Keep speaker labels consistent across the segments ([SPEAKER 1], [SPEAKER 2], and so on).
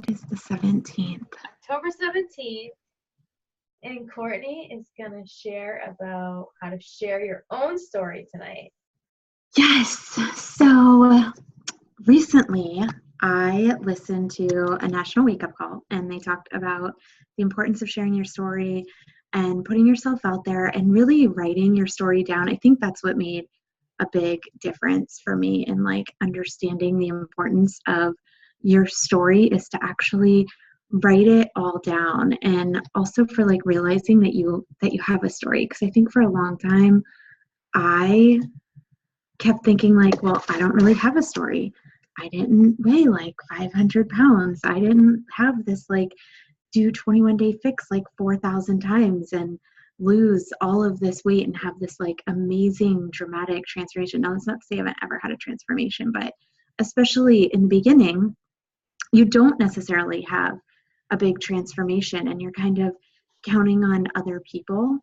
[SPEAKER 1] It's the 17th.
[SPEAKER 2] October 17th. And Courtney is going to share about how to share your own story tonight.
[SPEAKER 1] Yes. So recently I listened to a national wake-up call, and they talked about the importance of sharing your story and putting yourself out there and really writing your story down. I think that's what made a big difference for me in like understanding the importance of your story is to actually write it all down, and also for like realizing that you have a story. Because I think for a long time I kept thinking like, well, I don't really have a story. I didn't weigh like 500 pounds. I didn't have this like do 21-day fix like 4,000 times and lose all of this weight and have this like amazing dramatic transformation. Now, that's not to say I haven't ever had a transformation, but especially in the beginning, you don't necessarily have a big transformation and you're kind of counting on other people.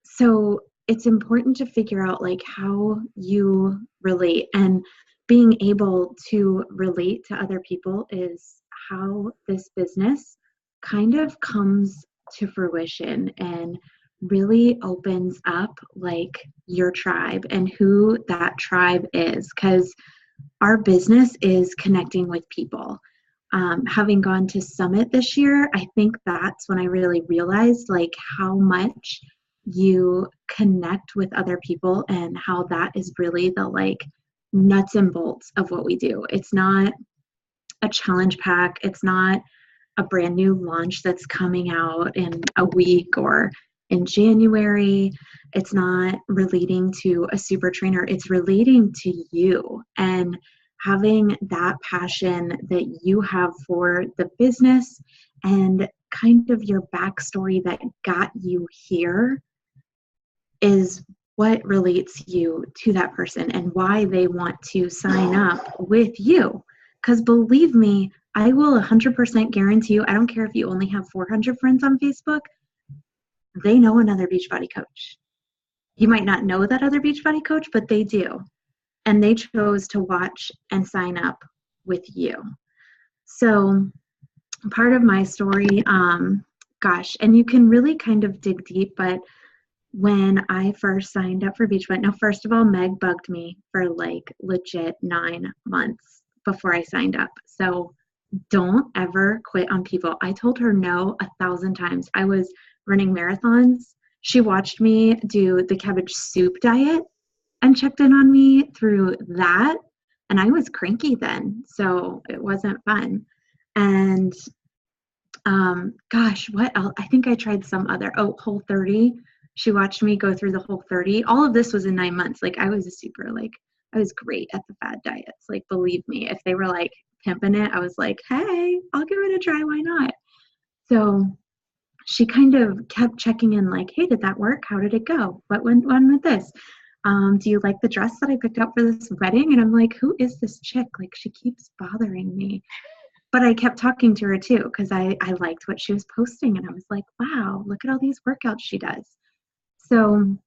[SPEAKER 1] So it's important to figure out like how you relate, and being able to relate to other people is how this business kind of comes to fruition and really opens up like your tribe and who that tribe is, because our business is connecting with people. Having gone to Summit this year, I think that's when I really realized like how much you connect with other people and how that is really the like nuts and bolts of what we do. It's not a challenge pack. It's not a brand new launch that's coming out in a week or in January. It's not relating to a super trainer. It's relating to you and having that passion that you have for the business and kind of your backstory that got you here is what relates you to that person and why they want to sign up with you. Because believe me, I will 100% guarantee you, I don't care if you only have 400 friends on Facebook, they know another Beachbody coach. You might not know that other Beachbody coach, but they do. And they chose to watch and sign up with you. So part of my story, and you can really kind of dig deep, but when I first signed up for Beachbody, now first of all, Meg bugged me for like legit 9 months before I signed up. So don't ever quit on people. I told her no 1,000 times. I was running marathons. She watched me do the cabbage soup diet and checked in on me through that. And I was cranky then, so it wasn't fun. And what else? I think I tried some other, Whole30. She watched me go through the Whole30. All of this was in 9 months. Like I was I was great at the fad diets. Like, believe me, if they were like pimping it, I was like, hey, I'll give it a try. Why not? So she kind of kept checking in like, hey, did that work? How did it go? What went on with this? Do you like the dress that I picked out for this wedding? And I'm like, who is this chick? Like, she keeps bothering me. But I kept talking to her too, because I liked what she was posting. And I was like, wow, look at all these workouts she does. So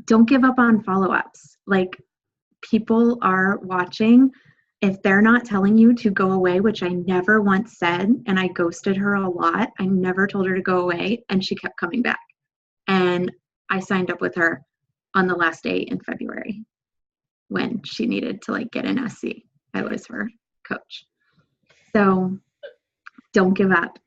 [SPEAKER 1] don't give up on follow-ups. Like, people are watching. If they're not telling you to go away, which I never once said, and I ghosted her a lot, I never told her to go away, and she kept coming back. And I signed up with her on the last day in February when she needed to like get an SC. I was her coach. So don't give up.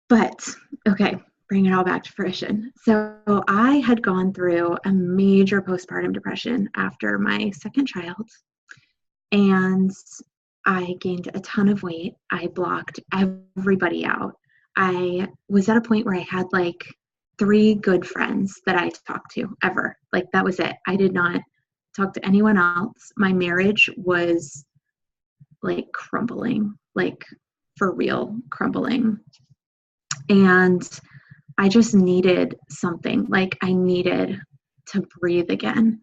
[SPEAKER 1] But okay, bring it all back to fruition. So I had gone through a major postpartum depression after my second child, and I gained a ton of weight. I blocked everybody out. I was at a point where I had like 3 good friends that I talked to ever. Like, that was it. I did not talk to anyone else. My marriage was like crumbling, like for real crumbling. And I just needed something. Like, I needed to breathe again.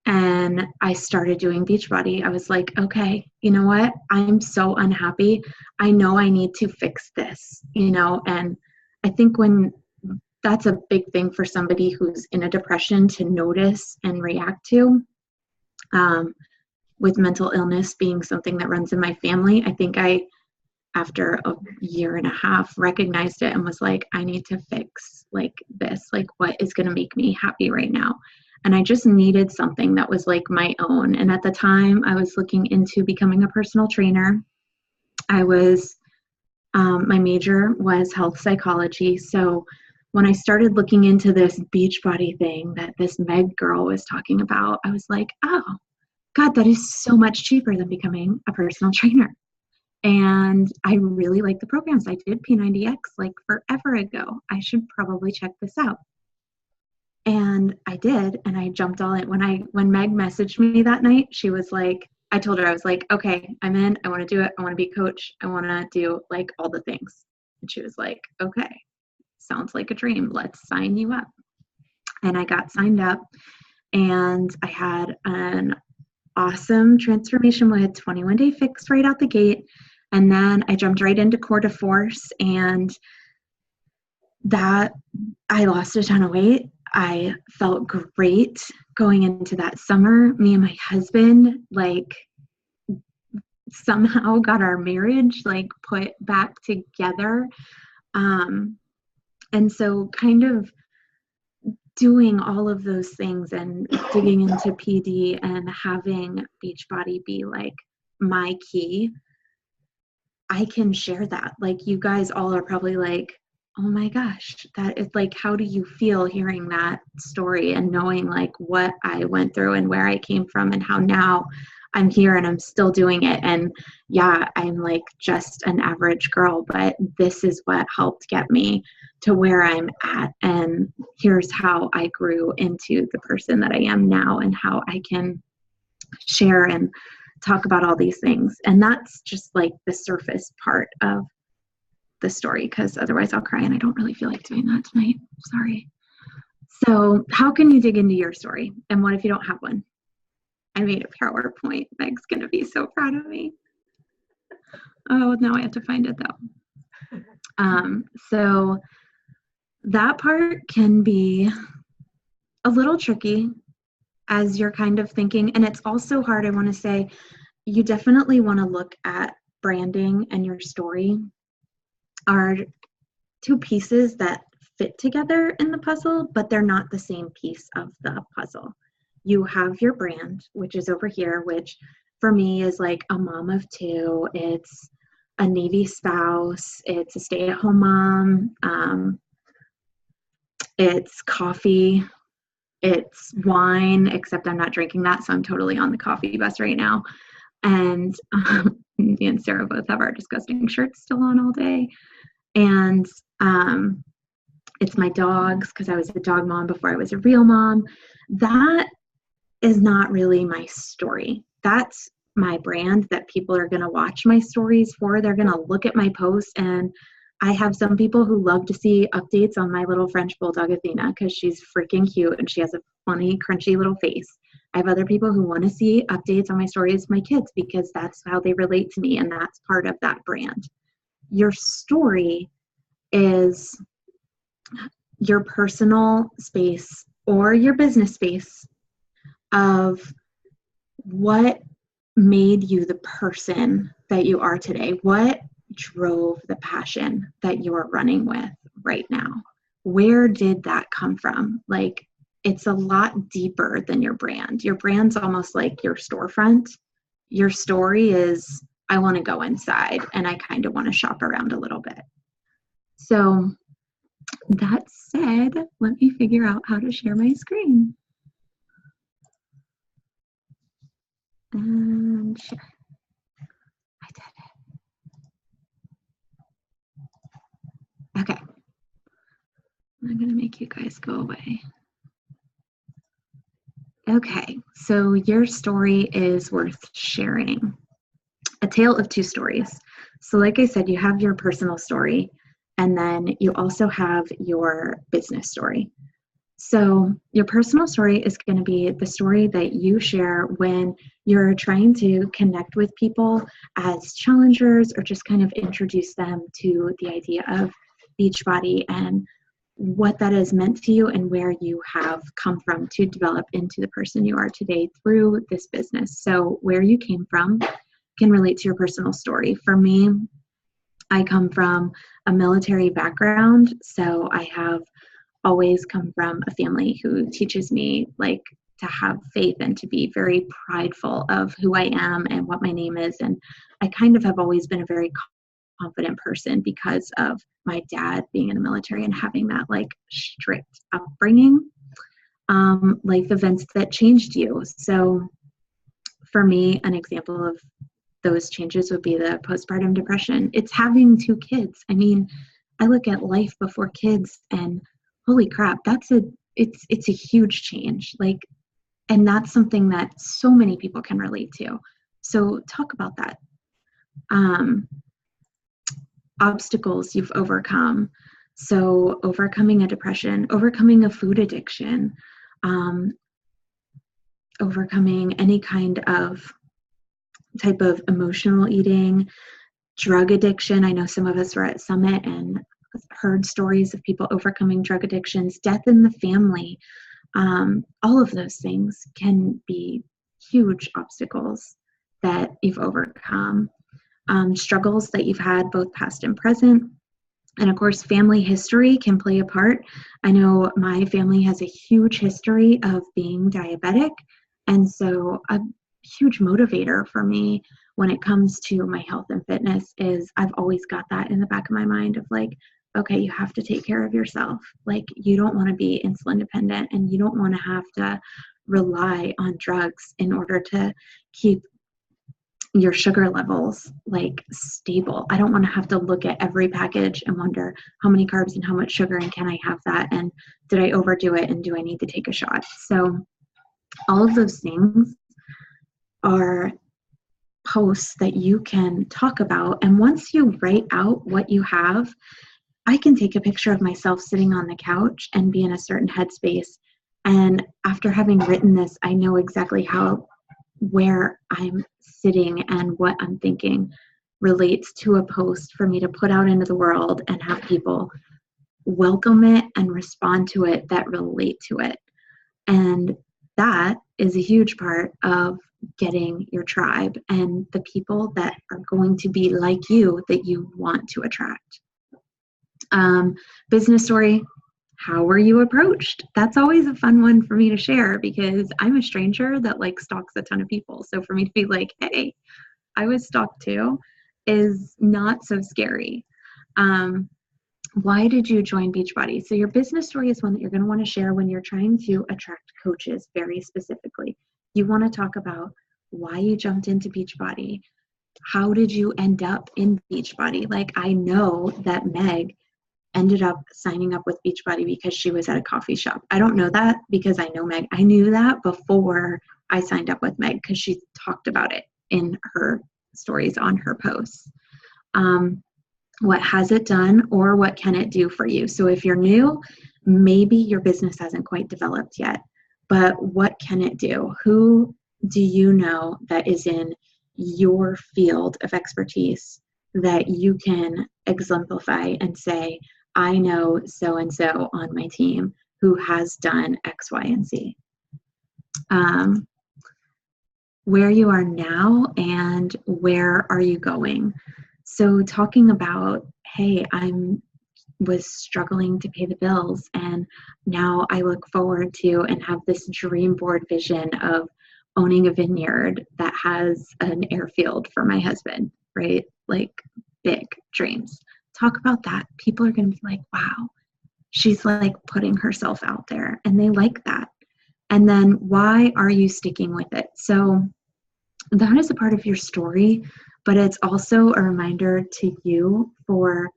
[SPEAKER 1] And I started doing Beachbody. I was like, okay, you know what? I'm so unhappy. I know I need to fix this, and I think that's a big thing for somebody who's in a depression to notice and react to. With mental illness being something that runs in my family, I think I after a year and a half, recognized it and was like, I need to fix like this, like what is going to make me happy right now. And I just needed something that was like my own. And at the time I was looking into becoming a personal trainer. I was, my major was health psychology. So when I started looking into this Beachbody thing that this Meg girl was talking about, I was like, oh God, that is so much cheaper than becoming a personal trainer. And I really like the programs. I did P90X like forever ago. I should probably check this out. And I did, and I jumped all in. When Meg messaged me that night, she was like, I told her, I was like, okay, I'm in. I want to do it. I want to be a coach. I want to do like all the things. And she was like, okay, sounds like a dream. Let's sign you up. And I got signed up, and I had an awesome transformation with 21-day fix right out the gate. And then I jumped right into Core de Force, and that I lost a ton of weight. I felt great going into that summer. Me and my husband like somehow got our marriage like put back together. And so kind of doing all of those things and digging into PD and having Beachbody be like my key, I can share that. Like you guys all are probably like, oh my gosh, that is like, how do you feel hearing that story and knowing like what I went through and where I came from and how now I'm here and I'm still doing it. And yeah, I'm like just an average girl, but this is what helped get me to where I'm at. And here's how I grew into the person that I am now and how I can share and talk about all these things. And that's just like the surface part of the story, because otherwise I'll cry and I don't really feel like doing that tonight. Sorry. So how can you dig into your story? And what if you don't have one? I made a PowerPoint. Meg's going to be so proud of me. Oh, now I have to find it though. So that part can be a little tricky as you're kind of thinking, and it's also hard. I want to say you definitely want to look at branding and your story are two pieces that fit together in the puzzle, but they're not the same piece of the puzzle. You have your brand, which is over here, which for me is like a mom of two. It's a Navy spouse. It's a stay-at-home mom. It's coffee. It's wine, except I'm not drinking that, so I'm totally on the coffee bus right now. And me and Sarah both have our disgusting shirts still on all day. And it's my dogs, because I was a dog mom before I was a real mom. That is not really my story. That's my brand that people are going to watch my stories for. They're going to look at my posts, and I have some people who love to see updates on my little French bulldog Athena because she's freaking cute and she has a funny, crunchy little face. I have other people who want to see updates on my stories of my kids because that's how they relate to me, and that's part of that brand. Your story is your personal space or your business space of what made you the person that you are today. What drove the passion that you're running with right now? Where did that come from? Like, it's a lot deeper than your brand. Your brand's almost like your storefront. Your story is, I want to go inside and I kind of want to shop around a little bit. So that said, let me figure out how to share my screen. And share. I did it. Okay. I'm going to make you guys go away. Okay, so your story is worth sharing. A tale of two stories. So like I said, you have your personal story, and then you also have your business story. So your personal story is going to be the story that you share when you're trying to connect with people as challengers or just kind of introduce them to the idea of Beachbody and what that has meant to you and where you have come from to develop into the person you are today through this business. So where you came from can relate to your personal story. For me, I come from a military background, so I have always come from a family who teaches me like to have faith and to be very prideful of who I am and what my name is. And I kind of have always been a very confident person because of my dad being in the military and having that like strict upbringing, life events that changed you. So for me, an example of those changes would be the postpartum depression. It's having two kids. I mean, I look at life before kids and holy crap, it's a huge change. Like, and that's something that so many people can relate to. So talk about that. Um, Obstacles you've overcome. So overcoming a depression, overcoming a food addiction, um, overcoming any kind of type of emotional eating, drug addiction. I know some of us were at Summit and heard stories of people overcoming drug addictions, death in the family. All of those things can be huge obstacles that you've overcome, struggles that you've had both past and present. And of course, family history can play a part. I know my family has a huge history of being diabetic. And so a huge motivator for me when it comes to my health and fitness is I've always got that in the back of my mind of like, okay, you have to take care of yourself. Like, you don't want to be insulin dependent and you don't want to have to rely on drugs in order to keep your sugar levels like stable. I don't want to have to look at every package and wonder how many carbs and how much sugar and can I have that and did I overdo it and do I need to take a shot? So all of those things are posts that you can talk about. And once you write out what you have, I can take a picture of myself sitting on the couch and be in a certain headspace. And after having written this, I know exactly where I'm sitting and what I'm thinking relates to a post for me to put out into the world and have people welcome it and respond to it that relate to it. And that is a huge part of getting your tribe and the people that are going to be like you that you want to attract. Business story. How were you approached? That's always a fun one for me to share because I'm a stranger that like stalks a ton of people. So for me to be like, hey, I was stalked too is not so scary. Why did you join Beachbody? So your business story is one that you're going to want to share when you're trying to attract coaches very specifically. You want to talk about why you jumped into Beachbody. How did you end up in Beachbody? Like, I know that Meg ended up signing up with Beachbody because she was at a coffee shop. I don't know that because I know Meg. I knew that before I signed up with Meg because she talked about it in her stories on her posts. What has it done or what can it do for you? So if you're new, maybe your business hasn't quite developed yet, but what can it do? Who do you know that is in your field of expertise that you can exemplify and say, I know so-and-so on my team who has done X, Y, and Z. Where you are now and where are you going? So talking about, hey, was struggling to pay the bills and now I look forward to and have this dream board vision of owning a vineyard that has an airfield for my husband, right? Like big dreams. Talk about that. People are going to be like, wow, she's like putting herself out there and they like that. And then why are you sticking with it? So that is a part of your story, but it's also a reminder to you for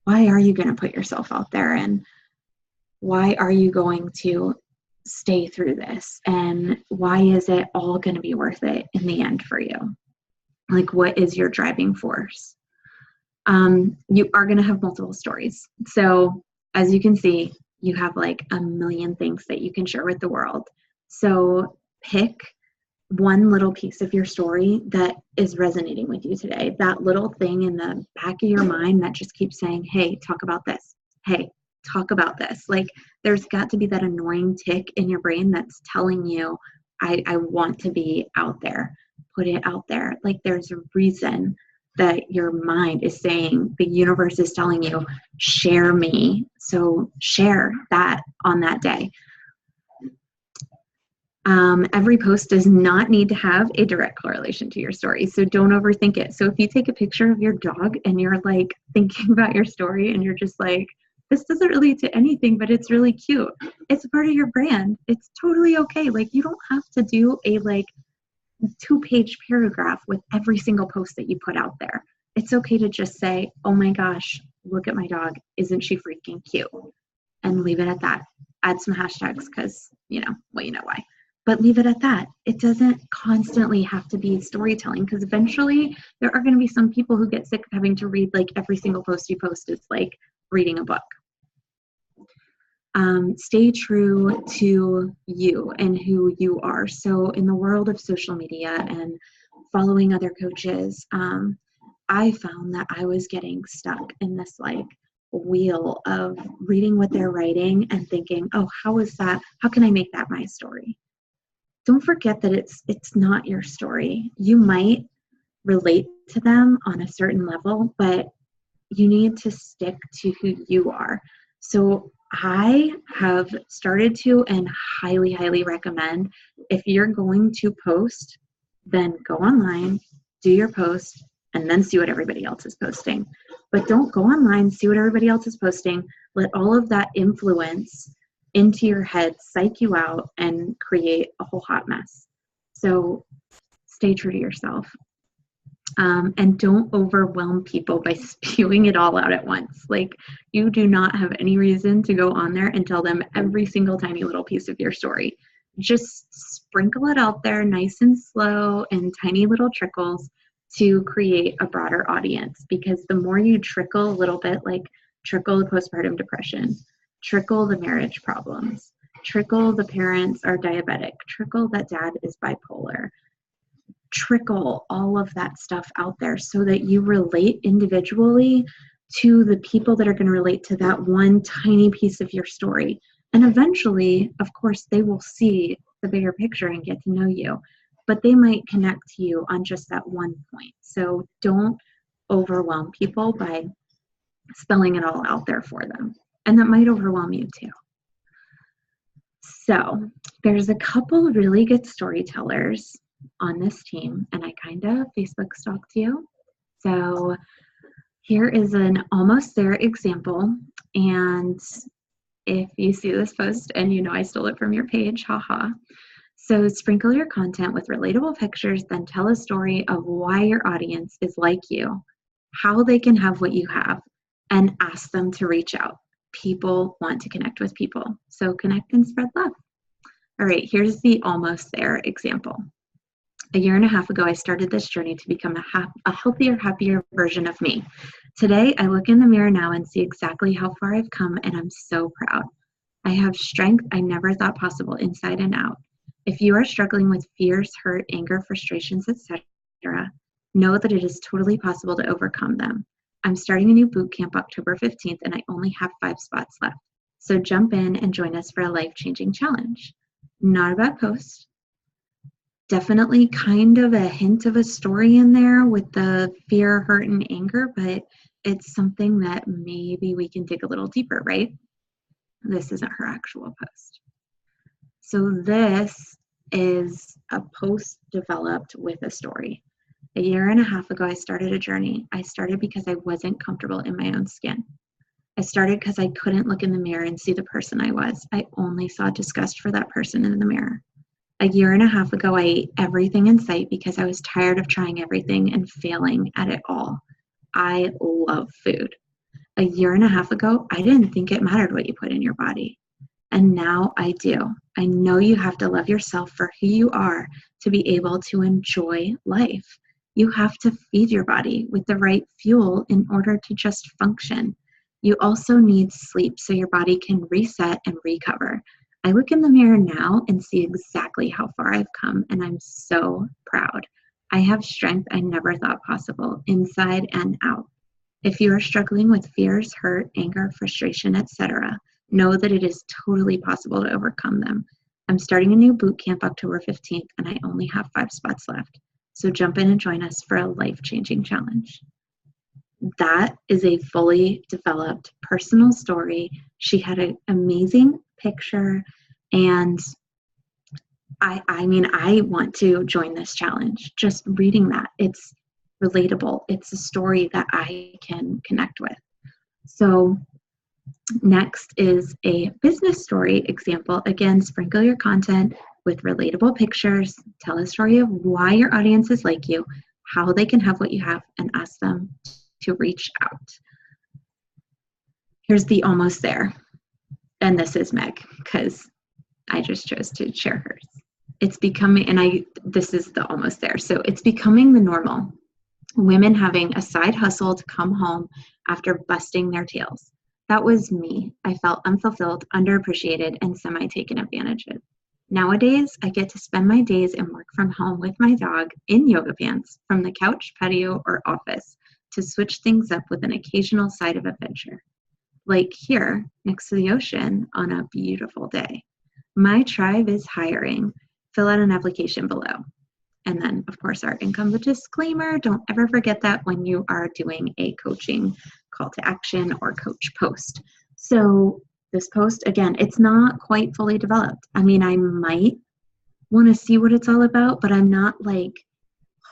[SPEAKER 1] why are you going to put yourself out there and why are you going to stay through this and why is it all going to be worth it in the end for you? Like, what is your driving force? You are going to have multiple stories. So as you can see, you have like a million things that you can share with the world. So pick one little piece of your story that is resonating with you today. That little thing in the back of your mind that just keeps saying, hey, talk about this. Hey, talk about this. Like, there's got to be that annoying tick in your brain that's telling you, I want to be out there. Put it out there. Like, there's a reason that your mind is saying, the universe is telling you, share me. So share that on that day. Every post does not need to have a direct correlation to your story, so don't overthink it. So if you take a picture of your dog and you're like thinking about your story and you're just like, this doesn't relate to anything, but it's really cute, it's a part of your brand. It's totally okay. Like, you don't have to do a like 2-page paragraph with every single post that you put out there. It's okay to just say, oh my gosh, look at my dog, isn't she freaking cute, and leave it at that. Add some hashtags because you know why, but leave it at that. It doesn't constantly have to be storytelling, because eventually there are going to be some people who get sick of having to read like every single post you post is like reading a book. Stay true to you and who you are. So in the world of social media and following other coaches, I found that I was getting stuck in this like wheel of reading what they're writing and thinking, oh, how can I make that my story? Don't forget that it's not your story. You might relate to them on a certain level, but you need to stick to who you are. So I have started to, and highly, highly recommend, if you're going to post, then go online, do your post, and then see what everybody else is posting. But don't go online, see what everybody else is posting, let all of that influence into your head, psych you out, and create a whole hot mess. So stay true to yourself. And don't overwhelm people by spewing it all out at once. Like, you do not have any reason to go on there and tell them every single tiny little piece of your story. Just sprinkle it out there nice and slow and tiny little trickles to create a broader audience, because the more you trickle a little bit, like trickle the postpartum depression, trickle the marriage problems, trickle the parents are diabetic, trickle that dad is bipolar, trickle all of that stuff out there so that you relate individually to the people that are going to relate to that one tiny piece of your story. And eventually, of course, they will see the bigger picture and get to know you, but they might connect to you on just that one point. So don't overwhelm people by spelling it all out there for them. And that might overwhelm you too. So there's a couple really good storytellers on this team, and I kind of Facebook stalked you. So here is an almost there example. And if you see this post and you know I stole it from your page, haha. So sprinkle your content with relatable pictures, then tell a story of why your audience is like you, how they can have what you have, and ask them to reach out. People want to connect with people. So connect and spread love. All right, here's the almost there example. A year and a half ago, I started this journey to become a healthier, happier version of me. Today, I look in the mirror now and see exactly how far I've come, and I'm so proud. I have strength I never thought possible inside and out. If you are struggling with fears, hurt, anger, frustrations, etc., know that it is totally possible to overcome them. I'm starting a new boot camp October 15th, and I only have 5 spots left. So jump in and join us for a life-changing challenge. Not a bad post. Definitely kind of a hint of a story in there with the fear, hurt, and anger, but it's something that maybe we can dig a little deeper, right? This isn't her actual post. So this is a post developed with a story. A year and a half ago, I started a journey. I started because I wasn't comfortable in my own skin. I started because I couldn't look in the mirror and see the person I was. I only saw disgust for that person in the mirror. A year and a half ago, I ate everything in sight because I was tired of trying everything and failing at it all. I love food. A year and a half ago, I didn't think it mattered what you put in your body. And now I do. I know you have to love yourself for who you are to be able to enjoy life. You have to feed your body with the right fuel in order to just function. You also need sleep so your body can reset and recover. I look in the mirror now and see exactly how far I've come, and I'm so proud. I have strength I never thought possible, inside and out. If you are struggling with fears, hurt, anger, frustration, etc., know that it is totally possible to overcome them. I'm starting a new boot camp October 15th, and I only have 5 spots left. So jump in and join us for a life-changing challenge. That is a fully developed personal story. She had an amazing picture, and I mean, I want to join this challenge. Just reading that, it's relatable. It's a story that I can connect with. So next is a business story example. Again, sprinkle your content with relatable pictures. Tell a story of why your audience is like you, how they can have what you have, and ask them to reach out. Here's the almost there. And this is Meg, because I just chose to share hers. It's becoming, and this is the almost there. So it's becoming the normal. Women having a side hustle to come home after busting their tails. That was me. I felt unfulfilled, underappreciated, and semi-taken advantage of. Nowadays, I get to spend my days and work from home with my dog in yoga pants from the couch, patio, or office to switch things up with an occasional side of adventure. Like here, next to the ocean on a beautiful day. My tribe is hiring. Fill out an application below. And then, of course, our income disclaimer. Don't ever forget that when you are doing a coaching call to action or coach post. So this post, again, it's not quite fully developed. I mean, I might want to see what it's all about, but I'm not like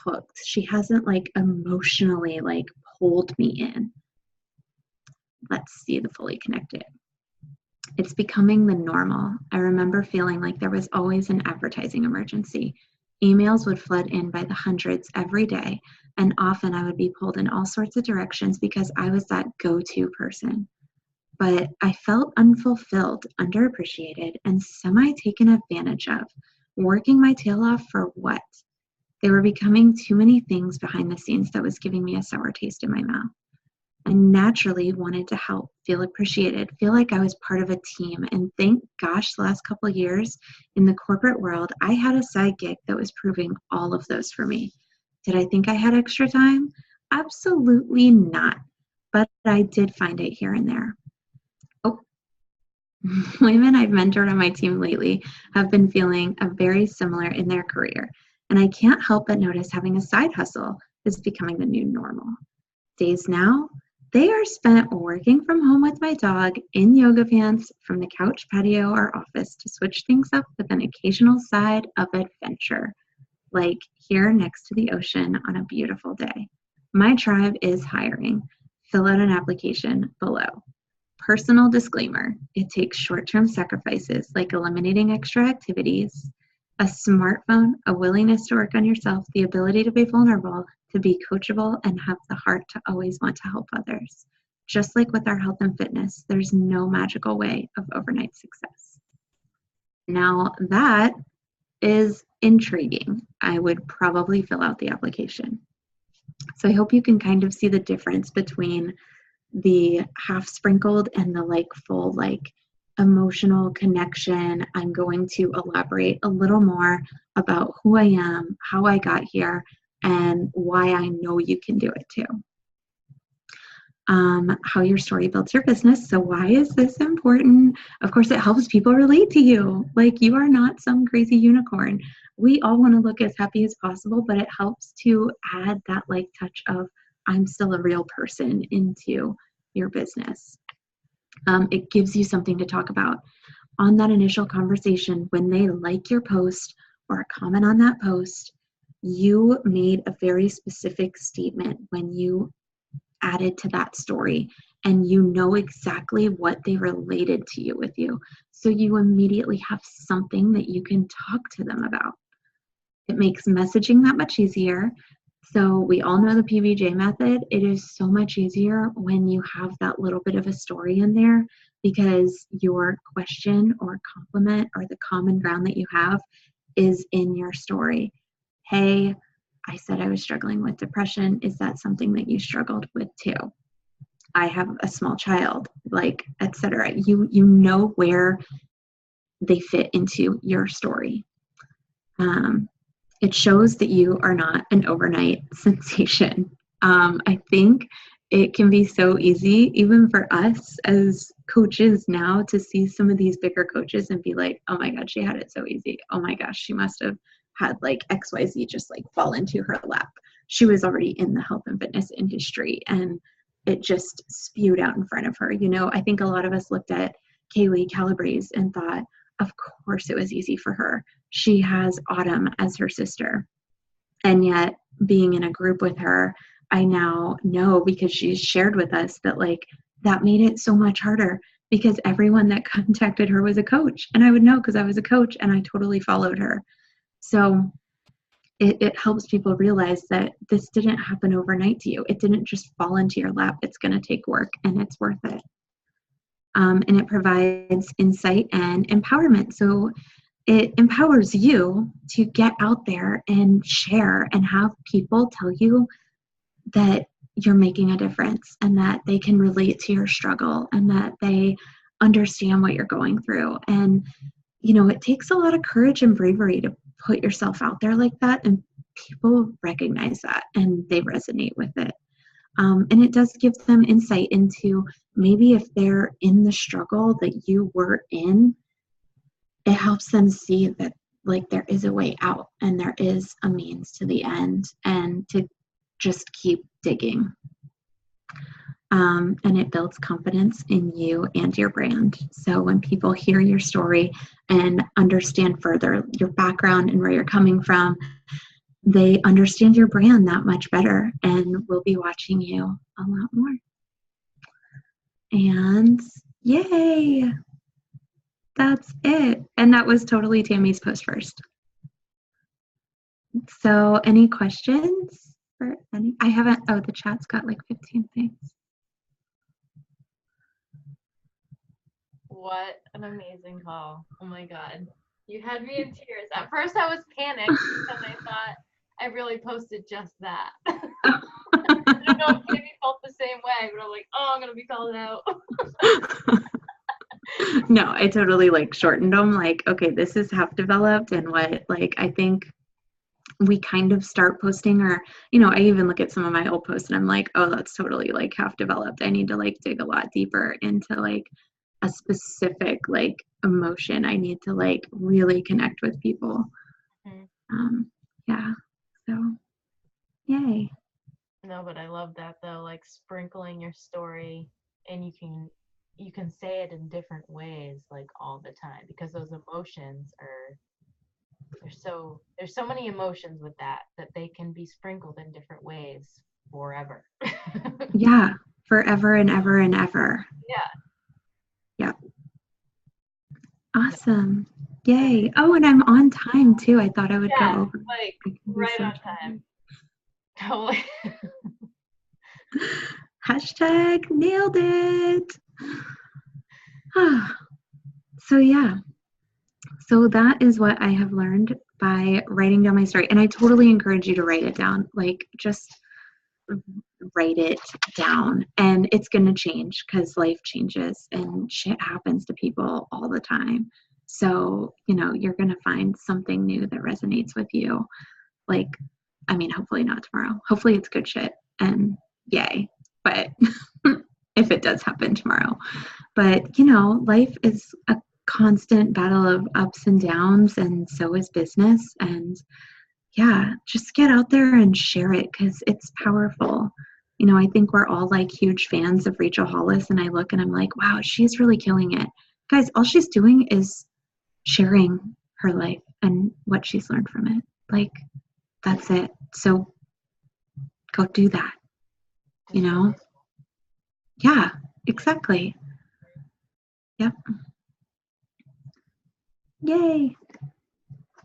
[SPEAKER 1] hooked. She hasn't like emotionally like pulled me in. Let's see the fully connected. It's becoming the normal. I remember feeling like there was always an advertising emergency. Emails would flood in by the hundreds every day, and often I would be pulled in all sorts of directions because I was that go-to person. But I felt unfulfilled, underappreciated, and semi-taken advantage of. Working my tail off for what? They were becoming too many things behind the scenes that was giving me a sour taste in my mouth. I naturally wanted to help, feel appreciated, feel like I was part of a team. And thank gosh, the last couple of years in the corporate world, I had a side gig that was proving all of those for me. Did I think I had extra time? Absolutely not. But I did find it here and there. Oh, women I've mentored on my team lately have been feeling very similar in their career. And I can't help but notice having a side hustle is becoming the new normal. Days now, they are spent working from home with my dog in yoga pants from the couch, patio, or office to switch things up with an occasional side of adventure, like here next to the ocean on a beautiful day. My tribe is hiring. Fill out an application below. Personal disclaimer, it takes short-term sacrifices like eliminating extra activities, a smartphone, a willingness to work on yourself, the ability to be vulnerable, to be coachable, and have the heart to always want to help others. Just like with our health and fitness, there's no magical way of overnight success. Now that is intriguing. I would probably fill out the application. So I hope you can kind of see the difference between the half sprinkled and the like full like emotional connection. I'm going to elaborate a little more about who I am, how I got here, and why I know you can do it too. How your story builds your business. So why is this important? Of course, it helps people relate to you. Like you are not some crazy unicorn. We all want to look as happy as possible, but it helps to add that like touch of I'm still a real person into your business. It gives you something to talk about. On that initial conversation, when they like your post or comment on that post, you made a very specific statement when you added to that story, and you know exactly what they related to you with you. So you immediately have something that you can talk to them about. It makes messaging that much easier. So we all know the PBJ method. It is so much easier when you have that little bit of a story in there because your question or compliment or the common ground that you have is in your story. Hey, I said I was struggling with depression. Is that something that you struggled with too? I have a small child, like, etc. You know where they fit into your story. It shows that you are not an overnight sensation. I think it can be so easy, even for us as coaches now, to see some of these bigger coaches and be like, oh my God, she had it so easy. Oh my gosh, she must have had like XYZ just like fall into her lap. She was already in the health and fitness industry, and it just spewed out in front of her. I think a lot of us looked at Kaylee Calabrese and thought, of course it was easy for her. She has Autumn as her sister. And yet, being in a group with her, I now know, because she's shared with us, that like that made it so much harder, because everyone that contacted her was a coach, and I would know because I was a coach and I totally followed her. So it helps people realize that this didn't happen overnight to you. It didn't just fall into your lap. It's going to take work, and it's worth it. And it provides insight and empowerment. So it empowers you to get out there and share and have people tell you that you're making a difference, and that they can relate to your struggle, and that they understand what you're going through. And it takes a lot of courage and bravery to put yourself out there like that, and people recognize that and they resonate with it. And it does give them insight into, maybe if they're in the struggle that you were in, it helps them see that like there is a way out, and there is a means to the end, and to just keep digging. And it builds confidence in you and your brand. So when people hear your story and understand further your background and where you're coming from, they understand your brand that much better, and will be watching you a lot more. And yay, that's it. And that was totally Tammy's post first. So any questions for any? I haven't, the chat's got like 15 things.
[SPEAKER 2] What an amazing call. Oh my God. You had me in tears. At first I was panicked because I thought I really posted just that. I don't know if Tammy felt the same way, but I'm like, oh, I'm going to be called out.
[SPEAKER 1] No, I totally like shortened them. Like, okay, this is half developed, and what, like, I think we kind of start posting, or, I even look at some of my old posts and I'm like, oh, that's totally like half developed. I need to like dig a lot deeper into like a specific like emotion. I need to like really connect with people.
[SPEAKER 2] Mm-hmm.
[SPEAKER 1] Yeah. So yay.
[SPEAKER 2] No, but I love that though, like sprinkling your story, and you can say it in different ways like all the time, because those emotions are, there's so many emotions with that they can be sprinkled in different ways forever.
[SPEAKER 1] Yeah, forever and ever and ever.
[SPEAKER 2] Yeah.
[SPEAKER 1] Awesome. Yay. Oh, and I'm on time too. I thought I would go over.
[SPEAKER 2] Like right on time. Totally.
[SPEAKER 1] Hashtag nailed it. So yeah. So that is what I have learned by writing down my story. And I totally encourage you to write it down. Like, just write it down. And it's going to change, because life changes and shit happens to people all the time. So, you're going to find something new that resonates with you. Like, I mean, hopefully not tomorrow. Hopefully it's good shit, and yay. But if it does happen tomorrow. But, life is a constant battle of ups and downs, and so is business. And yeah, just get out there and share it, because it's powerful. I think we're all like huge fans of Rachel Hollis, and I look and I'm like, wow, she's really killing it. Guys, all she's doing is sharing her life and what she's learned from it. Like, that's it. So go do that. Yeah, exactly. Yep. Yay.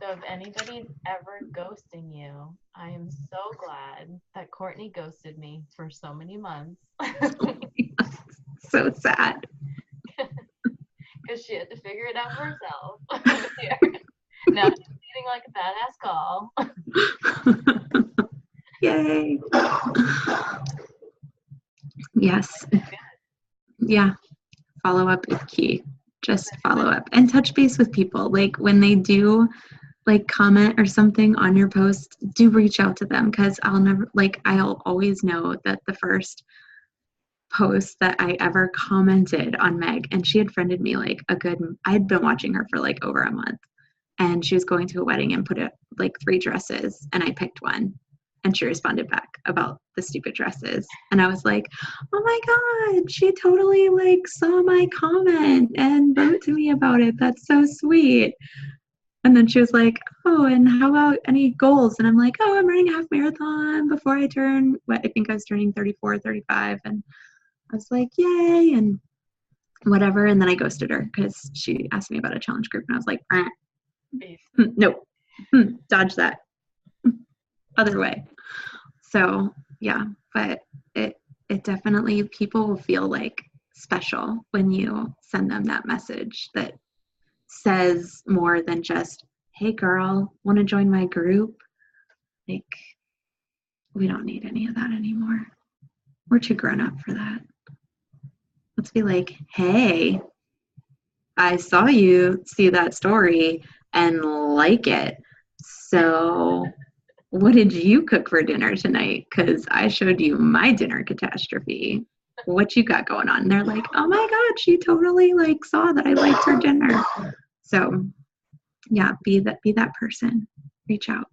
[SPEAKER 2] So if anybody's ever ghosting you, I am so glad that Courtney ghosted me for so many months.
[SPEAKER 1] So sad.
[SPEAKER 2] Because she had to figure it out for herself. Now she's feeling like a badass call.
[SPEAKER 1] Yay. Yes. Yeah. Follow up is key. Just follow up and touch base with people. Like, when they do like comment or something on your post, do reach out to them, because I'll always know that the first post that I ever commented on Meg, and she had friended me like I'd been watching her for like over a month. and she was going to a wedding and put it like 3 dresses, and I picked one. And she responded back about the stupid dresses. And I was like, oh my God, she totally like saw my comment and wrote to me about it. That's so sweet. And then she was like, oh, and how about any goals? And I'm like, oh, I'm running a half marathon before I turn, what, I think I was turning 34, 35. And I was like, yay, and whatever. And then I ghosted her because she asked me about a challenge group. And I was like, nope, dodge that other way. So yeah, but it definitely, people will feel like special when you send them that message that says more than just, hey girl, want to join my group? Like, we don't need any of that anymore. We're too grown up for that. Let's be like, hey, I saw you see that story and like it. So what did you cook for dinner tonight? Because I showed you my dinner catastrophe. What you got going on? And they're like, oh my God, she totally like saw that I liked her dinner. So yeah, be that person. Reach out.